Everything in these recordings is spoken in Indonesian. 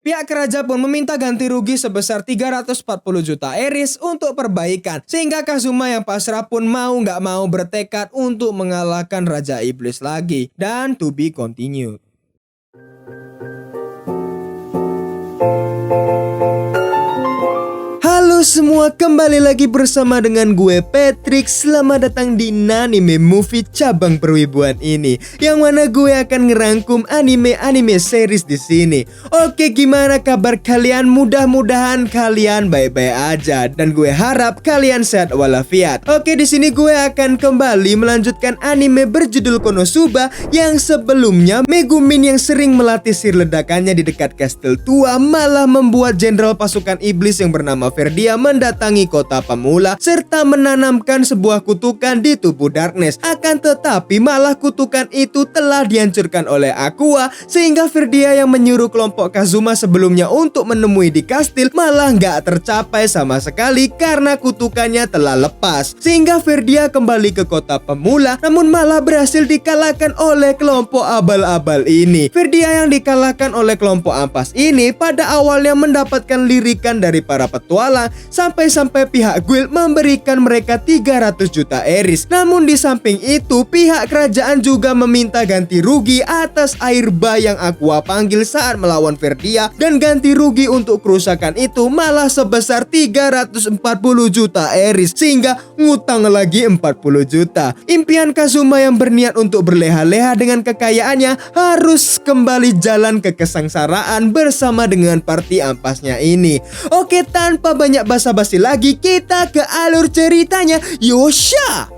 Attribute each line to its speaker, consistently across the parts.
Speaker 1: Pihak kerajaan pun meminta ganti rugi sebesar 340 juta Eris untuk perbaikan. Sehingga Kazuma yang pasrah pun mau nggak mau bertekad untuk mengalahkan Raja Iblis lagi. Dan to be continued. Halo semua, kembali lagi bersama dengan gue Patrick. Selamat datang di Nanime Movie cabang perwibuan ini, yang mana gue akan ngerangkum anime series di sini. Oke, gimana kabar kalian? Mudah-mudahan kalian baik-baik aja dan gue harap kalian sehat walafiat. Oke, di sini gue akan kembali melanjutkan anime berjudul Konosuba yang sebelumnya Megumin yang sering melatih sihir ledakannya di dekat kastil tua malah membuat jenderal pasukan iblis yang bernama Ferdia mendatangi kota pemula serta menanamkan sebuah kutukan di tubuh Darkness. Akan tetapi malah kutukan itu telah dihancurkan oleh Aqua, sehingga Ferdia yang menyuruh kelompok Kazuma sebelumnya untuk menemui di kastil malah nggak tercapai sama sekali karena kutukannya telah lepas. Sehingga Ferdia kembali ke kota pemula namun malah berhasil dikalahkan oleh kelompok abal-abal ini. Ferdia yang dikalahkan oleh kelompok ampas ini pada awalnya mendapatkan lirikan dari para petualang sampai pihak guild memberikan mereka 300 juta Eris. Namun di samping itu pihak kerajaan juga meminta ganti rugi atas air bah yang Aqua panggil saat melawan Ferdia, dan ganti rugi untuk kerusakan itu malah sebesar 340 juta Eris, sehingga ngutang lagi 40 juta. Impian Kazuma yang berniat untuk berleha-leha dengan kekayaannya harus kembali jalan ke kesengsaraan bersama dengan party ampasnya ini. Oke, tanpa banyak basa-basi lagi, kita ke alur ceritanya. Yosha!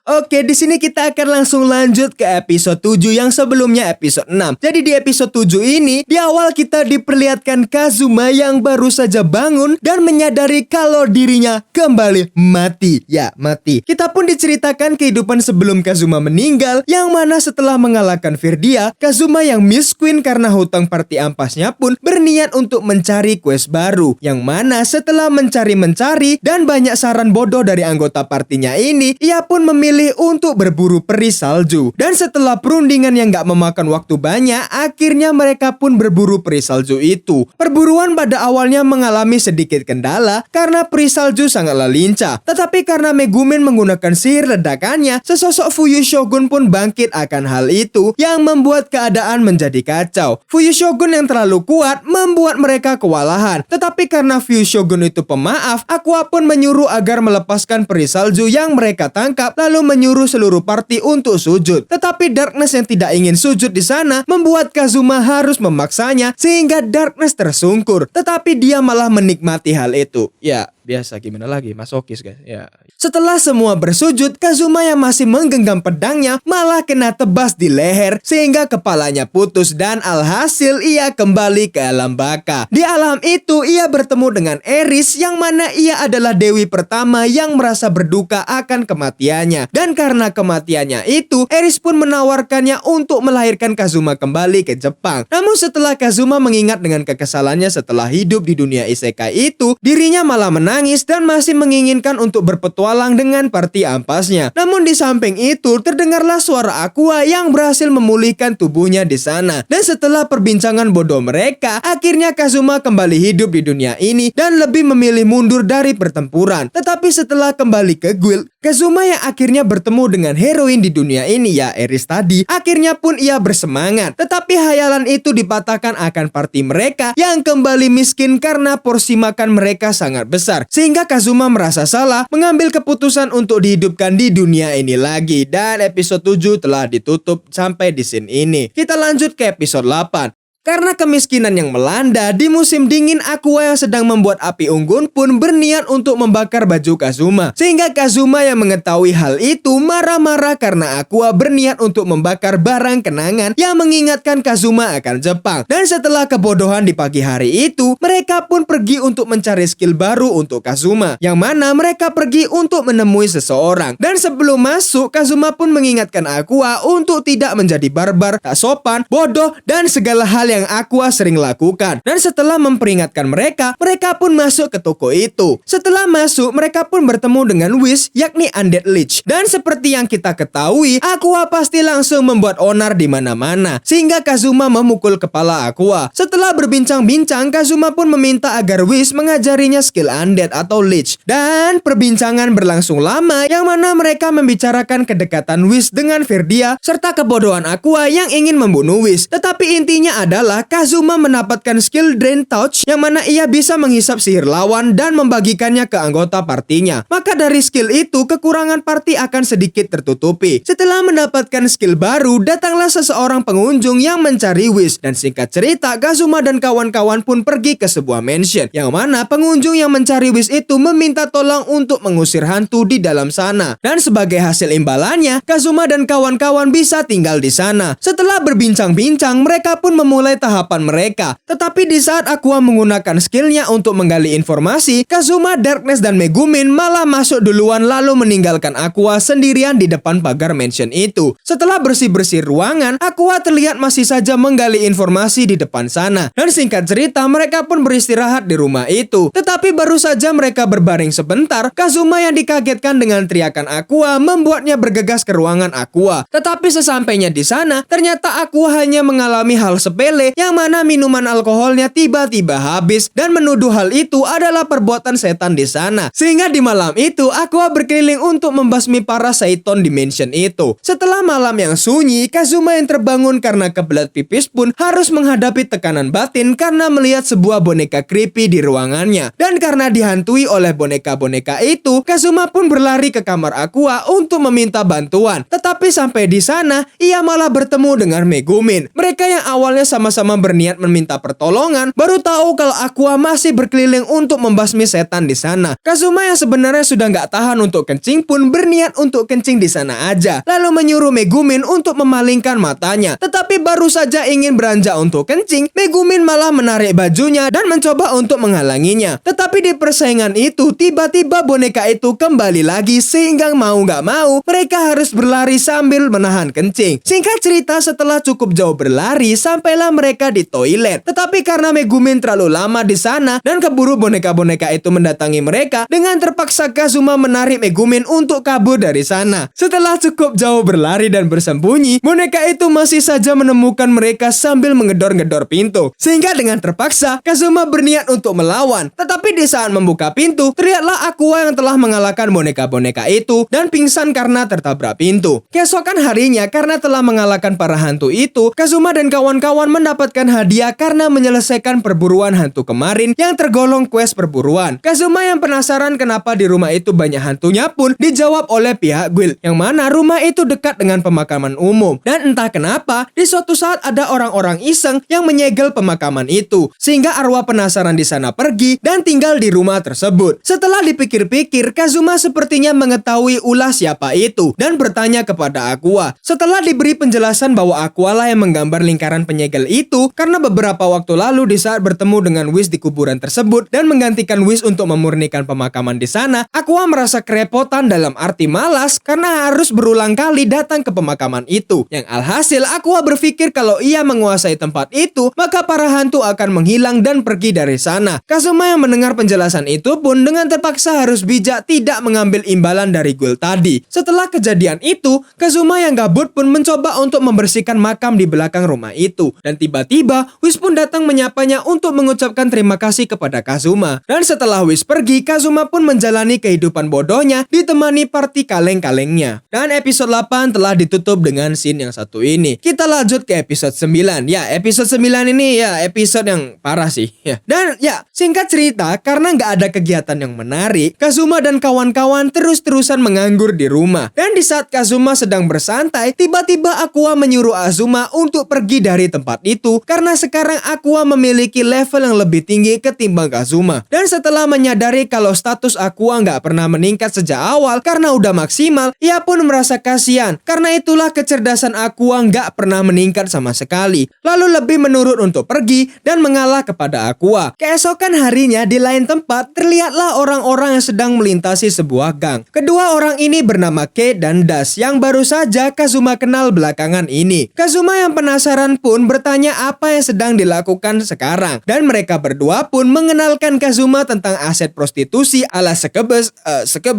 Speaker 1: Oke, di sini kita akan langsung lanjut ke episode 7 yang sebelumnya episode 6. Jadi di episode 7 ini, di awal kita diperlihatkan Kazuma yang baru saja bangun dan menyadari kalau dirinya kembali mati. Ya, mati. Kita pun diceritakan kehidupan sebelum Kazuma meninggal, yang mana setelah mengalahkan Ferdia, Kazuma yang miskin karena hutang party ampasnya pun berniat untuk mencari quest baru. Yang mana setelah mencari dan banyak saran bodoh dari anggota partinya ini, ia pun memilih untuk berburu peri salju. Dan setelah perundingan yang gak memakan waktu banyak, akhirnya mereka pun berburu peri salju itu. Perburuan pada awalnya mengalami sedikit kendala karena peri salju sangatlah lincah. Tetapi karena Megumin menggunakan sihir ledakannya, sesosok Fuyu Shogun pun bangkit akan hal itu yang membuat keadaan menjadi kacau. Fuyu Shogun yang terlalu kuat membuat mereka kewalahan. Tetapi karena Fuyu Shogun itu pemaaf, Aqua pun menyuruh agar melepaskan peri salju yang mereka tangkap, lalu menyuruh seluruh party untuk sujud. Tetapi Darkness yang tidak ingin sujud di sana membuat Kazuma harus memaksanya, sehingga Darkness tersungkur. Tetapi dia malah menikmati hal itu. Ya, biasa, gimana lagi, masokis guys. Ya. Setelah semua bersujud, Kazuma yang masih menggenggam pedangnya malah kena tebas di leher sehingga kepalanya putus, dan alhasil ia kembali ke alam baka. Di alam itu ia bertemu dengan Eris, yang mana ia adalah dewi pertama yang merasa berduka akan kematiannya. Dan karena kematiannya itu, Eris pun menawarkannya untuk melahirkan Kazuma kembali ke Jepang. Namun setelah Kazuma mengingat dengan kekesalannya setelah hidup di dunia isekai itu, dirinya malah menangis dan masih menginginkan untuk berpetualang dengan party ampasnya. Namun di samping itu terdengarlah suara Aqua yang berhasil memulihkan tubuhnya di sana. Dan setelah perbincangan bodoh mereka, akhirnya Kazuma kembali hidup di dunia ini dan lebih memilih mundur dari pertempuran. Tetapi setelah kembali ke guild, Kazuma yang akhirnya bertemu dengan heroin di dunia ini, ya Eris tadi, akhirnya pun ia bersemangat. Tetapi hayalan itu dipatahkan akan party mereka yang kembali miskin karena porsi makan mereka sangat besar. Sehingga Kazuma merasa salah mengambil keputusan untuk dihidupkan di dunia ini lagi. Dan episode 7 telah ditutup sampai di scene ini. Kita lanjut ke episode 8. Karena kemiskinan yang melanda di musim dingin, Aqua yang sedang membuat api unggun pun berniat untuk membakar baju Kazuma. Sehingga Kazuma yang mengetahui hal itu marah-marah karena Aqua berniat untuk membakar barang kenangan yang mengingatkan Kazuma akan Jepang. Dan setelah kebodohan di pagi hari itu, mereka pun pergi untuk mencari skill baru untuk Kazuma, yang mana mereka pergi untuk menemui seseorang. Dan sebelum masuk, Kazuma pun mengingatkan Aqua untuk tidak menjadi barbar, tak sopan, bodoh, dan segala hal hal yang Aqua sering lakukan. Dan setelah memperingatkan mereka, mereka pun masuk ke toko itu. Setelah masuk, mereka pun bertemu dengan Whis, yakni Undead Lich. Dan seperti yang kita ketahui, Aqua pasti langsung membuat onar di mana-mana, sehingga Kazuma memukul kepala Aqua. Setelah berbincang-bincang, Kazuma pun meminta agar Whis mengajarinya skill Undead atau Lich. Dan perbincangan berlangsung lama, yang mana mereka membicarakan kedekatan Whis dengan Verdia, serta kebodohan Aqua yang ingin membunuh Whis. Tetapi intinya adalah Kazuma mendapatkan skill Drain Touch, yang mana ia bisa menghisap sihir lawan dan membagikannya ke anggota partinya. Maka dari skill itu, kekurangan party akan sedikit tertutupi. Setelah mendapatkan skill baru, datanglah seseorang pengunjung yang mencari Whis. Dan singkat cerita, Kazuma dan kawan-kawan pun pergi ke sebuah mansion, yang mana pengunjung yang mencari Whis itu meminta tolong untuk mengusir hantu di dalam sana. Dan sebagai hasil imbalannya, Kazuma dan kawan-kawan bisa tinggal di sana. Setelah berbincang-bincang, mereka pun memulai tahapan mereka. Tetapi di saat Aqua menggunakan skillnya untuk menggali informasi, Kazuma, Darkness, dan Megumin malah masuk duluan lalu meninggalkan Aqua sendirian di depan pagar mansion itu. Setelah bersih-bersih ruangan, Aqua terlihat masih saja menggali informasi di depan sana. Dan singkat cerita, mereka pun beristirahat di rumah itu. Tetapi baru saja mereka berbaring sebentar, Kazuma yang dikagetkan dengan teriakan Aqua membuatnya bergegas ke ruangan Aqua. Tetapi sesampainya di sana, ternyata Aqua hanya mengalami hal sepele, yang mana minuman alkoholnya tiba-tiba habis dan menuduh hal itu adalah perbuatan setan di sana. Sehingga di malam itu, Aqua berkeliling untuk membasmi para Seiton di mansion itu. Setelah malam yang sunyi, Kazuma yang terbangun karena kebelet pipis pun harus menghadapi tekanan batin karena melihat sebuah boneka creepy di ruangannya. Dan karena dihantui oleh boneka-boneka itu, Kazuma pun berlari ke kamar Aqua untuk meminta bantuan. Tetapi sampai di sana, ia malah bertemu dengan Megumin. Mereka yang awalnya sama-sama berniat meminta pertolongan, baru tahu kalau Aqua masih berkeliling untuk membasmi setan di sana. Kazuma yang sebenarnya sudah nggak tahan untuk kencing pun berniat untuk kencing di sana aja, lalu menyuruh Megumin untuk memalingkan matanya. Tetapi baru saja ingin beranjak untuk kencing, Megumin malah menarik bajunya dan mencoba untuk menghalanginya. Tetapi di persaingan itu, tiba-tiba boneka itu kembali lagi, sehingga mau nggak mau mereka harus berlari sambil menahan kencing. Singkat cerita, setelah cukup jauh berlari, sampailah mereka di toilet. Tetapi karena Megumin terlalu lama di sana dan keburu boneka-boneka itu mendatangi mereka, dengan terpaksa Kazuma menarik Megumin untuk kabur dari sana. Setelah cukup jauh berlari dan bersembunyi, boneka itu masih saja menemukan mereka sambil menggedor-gedor pintu. Sehingga dengan terpaksa, Kazuma berniat untuk melawan. Tetapi di saat membuka pintu, terlihatlah Aqua yang telah mengalahkan boneka-boneka itu dan pingsan karena tertabrak pintu. Keesokan harinya, karena telah mengalahkan para hantu itu, Kazuma dan kawan-kawan mendapatkan hadiah karena menyelesaikan perburuan hantu kemarin yang tergolong quest perburuan. Kazuma yang penasaran kenapa di rumah itu banyak hantunya pun dijawab oleh pihak guild, yang mana rumah itu dekat dengan pemakaman umum. Dan entah kenapa, di suatu saat ada orang-orang iseng yang menyegel pemakaman itu, sehingga arwah penasaran di sana pergi dan tinggal di rumah tersebut. Setelah dipikir-pikir, Kazuma sepertinya mengetahui ulah siapa itu dan bertanya kepada Aqua. Setelah diberi penjelasan bahwa Aqua lah yang menggambar lingkaran penyegel itu, karena beberapa waktu lalu di saat bertemu dengan Whis di kuburan tersebut dan menggantikan Whis untuk memurnikan pemakaman di sana, Aqua merasa kerepotan dalam arti malas karena harus berulang kali datang ke pemakaman itu. Yang alhasil, Aqua berpikir kalau ia menguasai tempat itu, maka para hantu akan menghilang dan pergi dari sana. Kazuma yang mendengar penjelasan itu pun dengan terpaksa harus bijak tidak mengambil imbalan dari guild tadi. Setelah kejadian itu, Kazuma yang gabut pun mencoba untuk membersihkan makam di belakang rumah itu. Dan tiba-tiba, Whis pun datang menyapanya untuk mengucapkan terima kasih kepada Kazuma. Dan setelah Whis pergi, Kazuma pun menjalani kehidupan bodohnya ditemani party kaleng-kalengnya. Dan episode 8 telah ditutup dengan scene yang satu ini. Kita lanjut ke episode 9. Ya, episode 9 ini ya episode yang parah sih. Ya. Dan ya, singkat cerita, karena nggak ada kegiatan yang menarik, Kazuma dan kawan-kawan terus-terusan menganggur di rumah. Dan di saat Kazuma sedang bersantai, tiba-tiba Aqua menyuruh Azuma untuk pergi dari tempat itu karena sekarang Aqua memiliki level yang lebih tinggi ketimbang Kazuma. Dan setelah menyadari kalau status Aqua nggak pernah meningkat sejak awal karena udah maksimal, ia pun merasa kasihan. Karena itulah kecerdasan Aqua nggak pernah meningkat sama sekali. Lalu lebih menurut untuk pergi dan mengalah kepada Aqua. Keesokan harinya di lain tempat, terlihatlah orang-orang yang sedang melintasi sebuah gang. Kedua orang ini bernama Kate dan Das yang baru saja Kazuma kenal belakangan ini. Kazuma yang penasaran pun bertanya semuanya apa yang sedang dilakukan sekarang. Dan mereka berdua pun mengenalkan Kazuma tentang aset prostitusi ala sekebes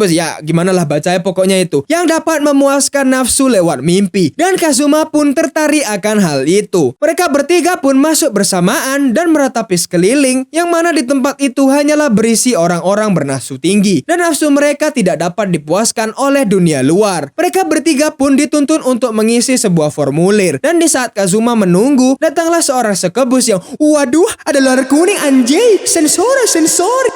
Speaker 1: ya gimana lah bacanya pokoknya itu, yang dapat memuaskan nafsu lewat mimpi. Dan Kazuma pun tertarik akan hal itu. Mereka bertiga pun masuk bersamaan dan meratapi sekeliling, yang mana di tempat itu hanyalah berisi orang-orang bernafsu tinggi dan nafsu mereka tidak dapat dipuaskan oleh dunia luar. Mereka bertiga pun dituntun untuk mengisi sebuah formulir, dan di saat Kazuma menunggu, datanglah seorang sekebus yang waduh, ada luar kuning anjay, sensor.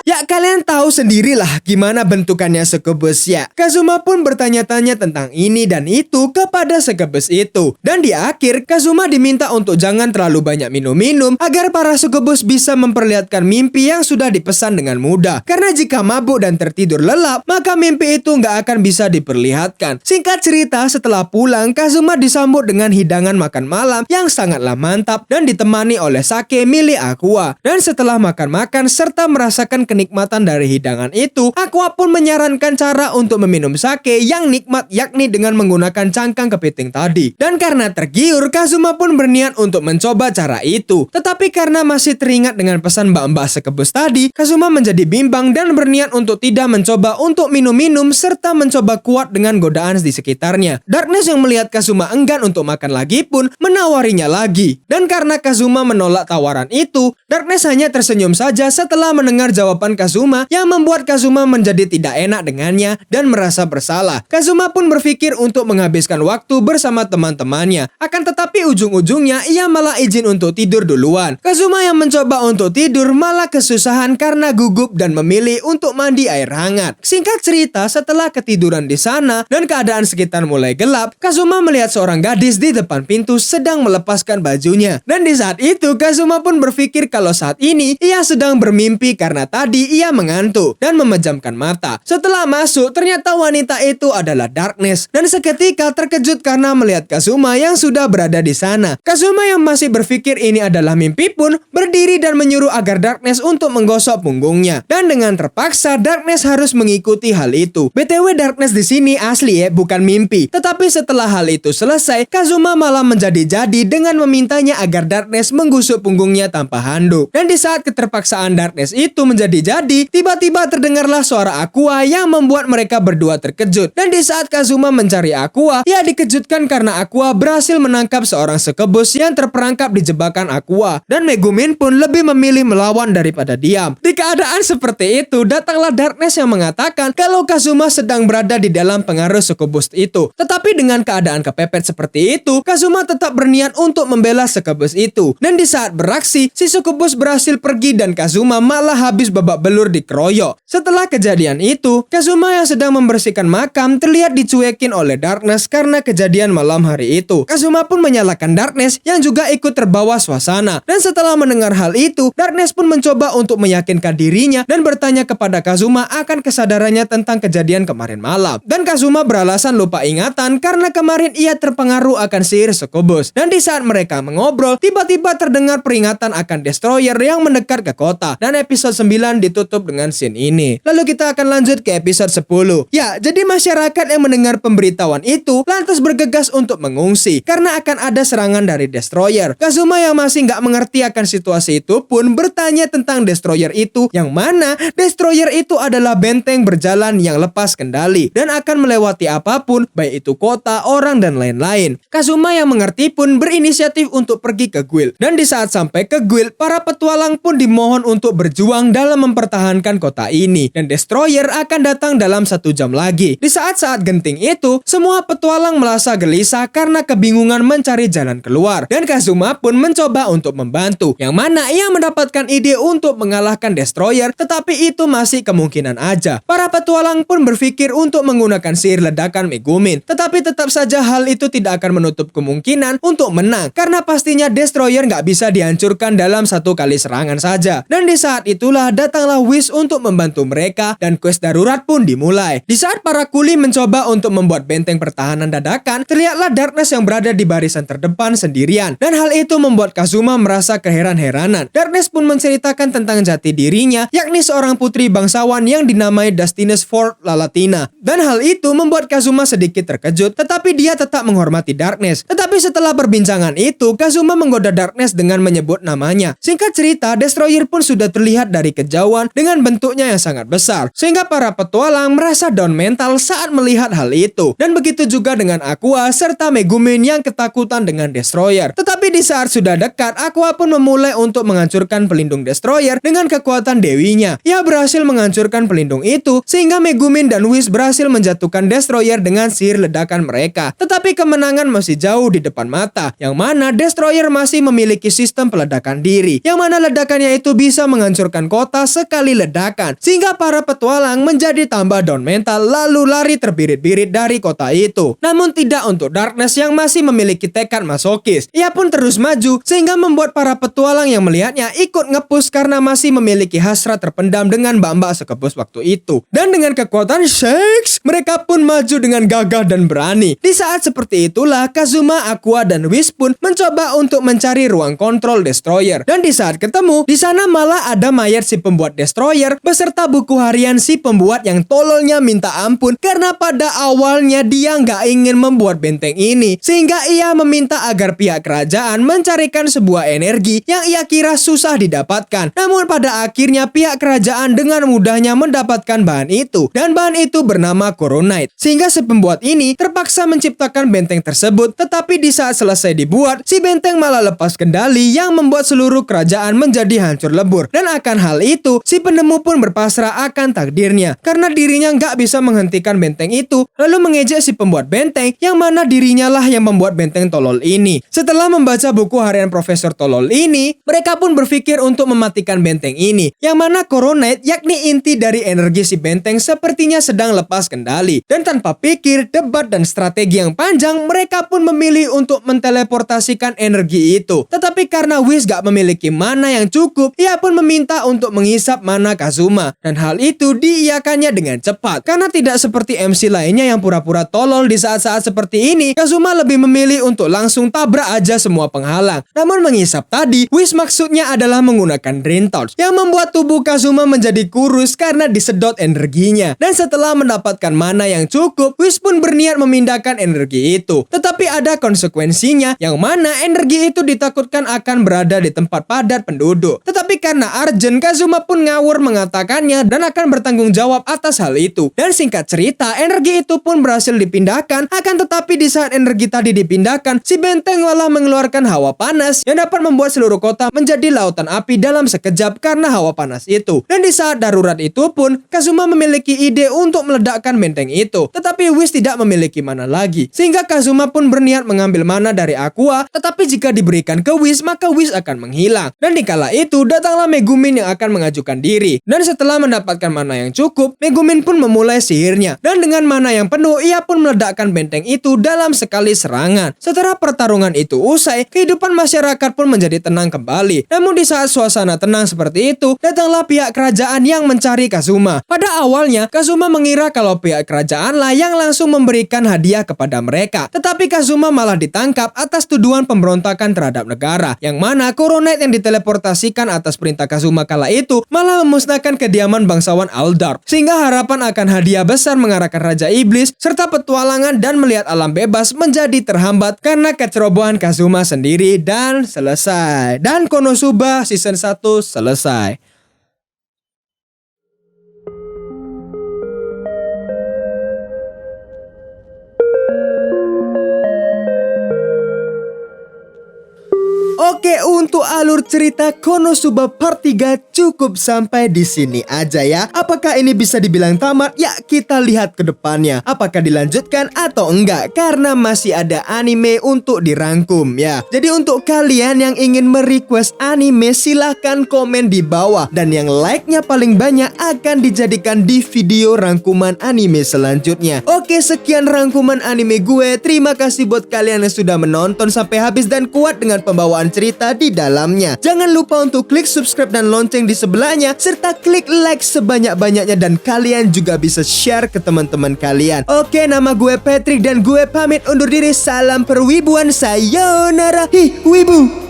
Speaker 1: Ya kalian tahu sendirilah gimana bentukannya sekebus ya. Kazuma pun bertanya-tanya tentang ini dan itu kepada sekebus itu. Dan di akhir Kazuma diminta untuk jangan terlalu banyak minum-minum agar para sekebus bisa memperlihatkan mimpi yang sudah dipesan dengan mudah. Karena jika mabuk dan tertidur lelap, maka mimpi itu nggak akan bisa diperlihatkan. Singkat cerita, setelah pulang, Kazuma disambut dengan hidangan makan malam yang sangatlah mantap dan ditemani oleh sake milik Aqua. Dan setelah makan-makan serta merasakan kenikmatan dari hidangan itu, Aqua pun menyarankan cara untuk meminum sake yang nikmat, yakni dengan menggunakan cangkang kepiting tadi. Dan karena tergiur, Kazuma pun berniat untuk mencoba cara itu. Tetapi karena masih teringat dengan pesan mbak-mbak sekebus tadi, Kazuma menjadi bimbang dan berniat untuk tidak mencoba untuk minum-minum serta mencoba kuat dengan godaan di sekitarnya. Darkness yang melihat Kazuma enggan untuk makan lagi pun menawarinya lagi. Dan karena Kazuma menolak tawaran itu, Darkness hanya tersenyum saja setelah mendengar jawaban Kazuma, yang membuat Kazuma menjadi tidak enak dengannya dan merasa bersalah. Kazuma pun berpikir untuk menghabiskan waktu bersama teman-temannya. Akan tetapi ujung-ujungnya ia malah izin untuk tidur duluan. Kazuma yang mencoba untuk tidur malah kesusahan karena gugup dan memilih untuk mandi air hangat. Singkat cerita, setelah ketiduran di sana dan keadaan sekitar mulai gelap, Kazuma melihat seorang gadis di depan pintu sedang melepaskan bajunya. Dan di saat itu Kazuma pun berpikir kalau saat ini ia sedang bermimpi karena tadi ia mengantuk dan memejamkan mata. Setelah masuk, ternyata wanita itu adalah Darkness dan seketika terkejut karena melihat Kazuma yang sudah berada di sana. Kazuma yang masih berpikir ini adalah mimpi pun berdiri dan menyuruh agar Darkness untuk menggosok punggungnya. Dan dengan terpaksa Darkness harus mengikuti hal itu. BTW Darkness di sini asli ya, bukan mimpi. Tetapi setelah hal itu selesai, Kazuma malah menjadi-jadi dengan memintanya agar Darkness menggusuk punggungnya tanpa handuk. Dan di saat keterpaksaan Darkness itu menjadi-jadi, tiba-tiba terdengarlah suara Aqua yang membuat mereka berdua terkejut. Dan di saat Kazuma mencari Aqua, ia dikejutkan karena Aqua berhasil menangkap seorang sekebus yang terperangkap di jebakan Aqua. Dan Megumin pun lebih memilih melawan daripada diam. Di keadaan seperti itu, datanglah Darkness yang mengatakan kalau Kazuma sedang berada di dalam pengaruh sekebus itu. Tetapi dengan keadaan kepepet seperti itu, Kazuma tetap berniat untuk membela sekebus itu. Dan di saat beraksi, si sekebus berhasil pergi dan Kazuma malah habis babak belur dikeroyok. Setelah kejadian itu, Kazuma yang sedang membersihkan makam terlihat dicuekin oleh Darkness karena kejadian malam hari itu. Kazuma pun menyalahkan Darkness yang juga ikut terbawa suasana. Dan setelah mendengar hal itu, Darkness pun mencoba untuk meyakinkan dirinya dan bertanya kepada Kazuma akan kesadarannya tentang kejadian kemarin malam. Dan Kazuma beralasan lupa ingatan karena kemarin ia terpengaruh akan sihir sekebus. Dan di saat mereka mengobrol, tiba-tiba terdengar peringatan akan destroyer yang mendekat ke kota. Dan episode 9 ditutup dengan scene ini. Lalu kita akan lanjut ke episode 10. Ya, jadi masyarakat yang mendengar pemberitahuan itu lantas bergegas untuk mengungsi karena akan ada serangan dari destroyer. Kazuma yang masih nggak mengerti akan situasi itu pun bertanya tentang destroyer itu, yang mana destroyer itu adalah benteng berjalan yang lepas kendali dan akan melewati apapun, baik itu kota, orang, dan lain-lain. Kazuma yang mengerti pun berinisiatif untuk pergi ke guild. Dan di saat sampai ke guild, para petualang pun dimohon untuk berjuang dalam mempertahankan kota ini. Dan destroyer akan datang dalam 1 jam lagi. Di saat-saat genting itu, semua petualang merasa gelisah karena kebingungan mencari jalan keluar. Dan Kazuma pun mencoba untuk membantu, yang mana ia mendapatkan ide untuk mengalahkan destroyer, tetapi itu masih kemungkinan aja. Para petualang pun berpikir untuk menggunakan sihir ledakan Megumin, tetapi tetap saja hal itu tidak akan menutup kemungkinan untuk menang, karena pastinya destroyer nggak bisa dihancurkan dalam 1 kali serangan saja. Dan di saat itulah datanglah Whis untuk membantu mereka dan quest darurat pun dimulai. Di saat para kuli mencoba untuk membuat benteng pertahanan dadakan, terlihatlah Darkness yang berada di barisan terdepan sendirian. Dan hal itu membuat Kazuma merasa keheran-heranan. Darkness pun menceritakan tentang jati dirinya, yakni seorang putri bangsawan yang dinamai Dustinus Ford Lalatina. Dan hal itu membuat Kazuma sedikit terkejut, tetapi dia tetap menghormati Darkness. Tetapi setelah perbincangan itu, Kazuma Kazuma menggoda Darkness dengan menyebut namanya. Singkat cerita, Destroyer pun sudah terlihat dari kejauhan dengan bentuknya yang sangat besar, sehingga para petualang merasa down mental saat melihat hal itu. Dan begitu juga dengan Aqua serta Megumin yang ketakutan dengan Destroyer. Tetapi di saat sudah dekat, Aqua pun memulai untuk menghancurkan pelindung Destroyer dengan kekuatan dewinya. Ia berhasil menghancurkan pelindung itu, sehingga Megumin dan Whis berhasil menjatuhkan Destroyer dengan sihir ledakan mereka. Tetapi kemenangan masih jauh di depan mata, yang mana Destroyer masih memiliki sistem peledakan diri, yang mana ledakannya itu bisa menghancurkan kota sekali ledakan, sehingga para petualang menjadi tambah down mental lalu lari terbirit-birit dari kota itu. Namun tidak untuk Darkness yang masih memiliki tekad masokis. Ia pun terus maju, sehingga membuat para petualang yang melihatnya ikut ngepush karena masih memiliki hasrat terpendam dengan mbak-mbak sekepus waktu itu. Dan dengan kekuatan Shakes, mereka pun maju dengan gagah dan berani. Di saat seperti itulah, Kazuma, Aqua, dan Whis pun mencoba untuk mencari ruang kontrol Destroyer. Dan di saat ketemu, di sana malah ada mayat si pembuat Destroyer beserta buku harian si pembuat yang tololnya minta ampun karena pada awalnya dia nggak ingin membuat benteng ini, sehingga ia meminta agar pihak kerajaan mencarikan sebuah energi yang ia kira susah didapatkan. Namun pada akhirnya pihak kerajaan dengan mudahnya mendapatkan bahan itu, dan bahan itu bernama Coronite, sehingga si pembuat ini terpaksa menciptakan benteng tersebut. Tetapi di saat selesai dibuat, si benteng malah lepas kendali yang membuat seluruh kerajaan menjadi hancur lebur. Dan akan hal itu, si penemu pun berpasrah akan takdirnya karena dirinya nggak bisa menghentikan benteng itu, lalu mengejek si pembuat benteng yang mana dirinya lah yang membuat benteng tolol ini. Setelah membaca buku harian Profesor Tolol ini, mereka pun berpikir untuk mematikan benteng ini, yang mana Coronite yakni inti dari energi si benteng sepertinya sedang lepas kendali. Dan tanpa pikir, debat, dan strategi yang panjang, mereka pun memilih untuk menteleportasikan energi itu. Tetapi karena Whis gak memiliki mana yang cukup, ia pun meminta untuk menghisap mana Kazuma. Dan hal itu diiyakannya dengan cepat. Karena tidak seperti MC lainnya yang pura-pura tolol di saat-saat seperti ini, Kazuma lebih memilih untuk langsung tabrak aja semua penghalang. Namun menghisap tadi, Whis maksudnya adalah menggunakan Drain Touch, yang membuat tubuh Kazuma menjadi kurus karena disedot energinya. Dan setelah mendapatkan mana yang cukup, Whis pun berniat memindahkan energi itu. Tetapi ada konsekuensinya, yang mana energi itu ditakutkan akan berada di tempat padat penduduk. Tetapi karena Arjen, Kazuma pun ngawur mengatakannya dan akan bertanggung jawab atas hal itu. Dan singkat cerita, energi itu pun berhasil dipindahkan. Akan tetapi di saat energi tadi dipindahkan, si benteng malah mengeluarkan hawa panas yang dapat membuat seluruh kota menjadi lautan api dalam sekejap karena hawa panas itu. Dan di saat darurat itu pun, Kazuma memiliki ide untuk meledakkan benteng itu. Tetapi Whis tidak memiliki mana lagi, sehingga Kazuma pun berniat mengambil mana dari Aqua. Tetapi jika diberikan ke Whis, maka Whis akan menghilang. Dan dikala itu datanglah Megumin yang akan mengajukan diri. Dan setelah mendapatkan mana yang cukup, Megumin pun memulai sihirnya. Dan dengan mana yang penuh, ia pun meledakkan benteng itu dalam sekali serangan. Setelah pertarungan itu usai, kehidupan masyarakat pun menjadi tenang kembali. Namun di saat suasana tenang seperti itu, datanglah pihak kerajaan yang mencari Kazuma. Pada awalnya, Kazuma mengira kalau pihak kerajaanlah yang langsung memberikan hadiah kepada mereka. Tetapi Kazuma malah ditangkap atas tuduhan pemberontakan terhadap negara, yang mana Coronite yang diteleportasikan atas perintah Kazuma kala itu malah memusnahkan kediaman bangsawan Aldar, sehingga harapan akan hadiah besar mengarahkan Raja Iblis serta petualangan dan melihat alam bebas menjadi terhambat karena kecerobohan Kazuma sendiri. Dan selesai. Dan Konosuba season 1 selesai. Oke, untuk alur cerita Konosuba part 3 cukup sampai di sini aja ya. Apakah ini bisa dibilang tamat? Ya, kita lihat ke depannya. Apakah dilanjutkan atau enggak? Karena masih ada anime untuk dirangkum ya. Jadi untuk kalian yang ingin merequest anime, silahkan komen di bawah. Dan yang like-nya paling banyak akan dijadikan di video rangkuman anime selanjutnya. Oke, sekian rangkuman anime gue. Terima kasih buat kalian yang sudah menonton sampai habis dan kuat dengan pembawaan cerita di dalamnya. Jangan lupa untuk klik subscribe dan lonceng di sebelahnya, serta klik like sebanyak-banyaknya, dan kalian juga bisa share ke teman-teman kalian. Oke, nama gue Patrick dan gue pamit undur diri. Salam perwibuan, sayonara. Hi, wibu.